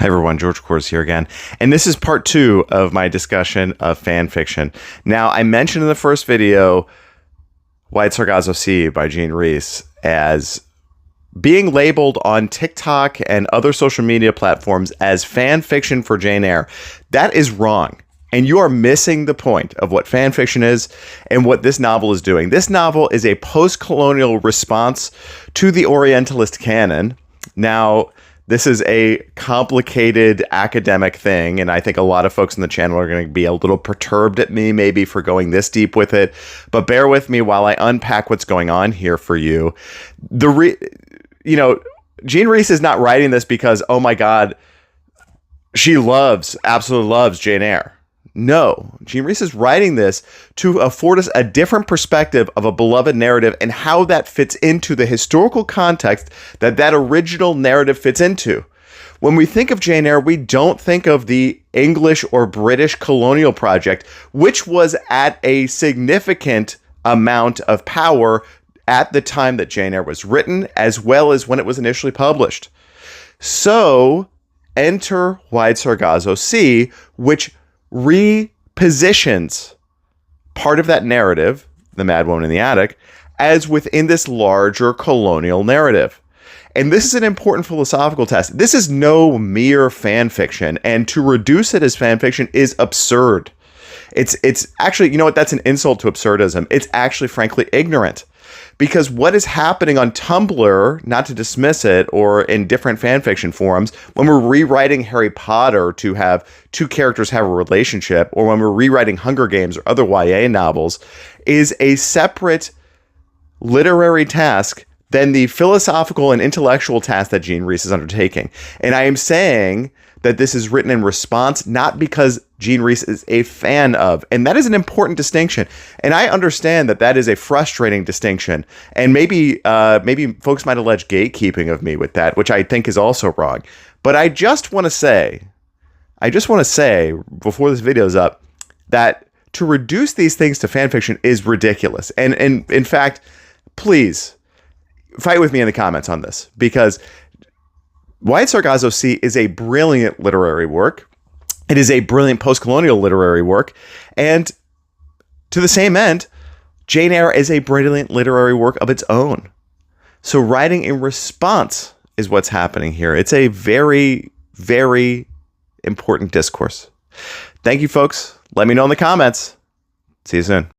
Hi everyone, George Kors here again. And this is part 2 of my discussion of fan fiction. Now, I mentioned in the first video White Sargasso Sea by Jean Rhys as being labeled on TikTok and other social media platforms as fan fiction for Jane Eyre. That is wrong. And you are missing the point of what fan fiction is and what this novel is doing. This novel is a post-colonial response to the Orientalist canon. Now, this is a complicated academic thing, and I think a lot of folks in the channel are going to be a little perturbed at me maybe for going this deep with it, but bear with me while I unpack what's going on here for you. Jean Rhys is not writing this because, oh my God, she absolutely loves Jane Eyre. No, Jean Rhys is writing this to afford us a different perspective of a beloved narrative and how that fits into the historical context that original narrative fits into. When we think of Jane Eyre, we don't think of the English or British colonial project, which was at a significant amount of power at the time that Jane Eyre was written, as well as when it was initially published. So, enter White Sargasso Sea, which repositions part of that narrative, the Mad Woman in the Attic, as within this larger colonial narrative. And this is an important philosophical test. This is no mere fan fiction, and to reduce it as fan fiction is absurd. It's actually, you know what, that's an insult to absurdism. It's actually, frankly, ignorant. Because what is happening on Tumblr, not to dismiss it, or in different fanfiction forums, when we're rewriting Harry Potter to have two characters have a relationship, or when we're rewriting Hunger Games or other YA novels, is a separate literary task than the philosophical and intellectual task that Jean Rhys is undertaking. And I am saying that this is written in response, not because Jean Rhys is a fan of. And that is an important distinction. And I understand that that is a frustrating distinction. And maybe folks might allege gatekeeping of me with that, which I think is also wrong. But I just want to say before this video is up, that to reduce these things to fan fiction is ridiculous. And in fact, please fight with me in the comments on this, because White Sargasso Sea is a brilliant literary work. It is a brilliant post-colonial literary work. And to the same end, Jane Eyre is a brilliant literary work of its own. So writing in response is what's happening here. It's a very, very important discourse. Thank you, folks. Let me know in the comments. See you soon.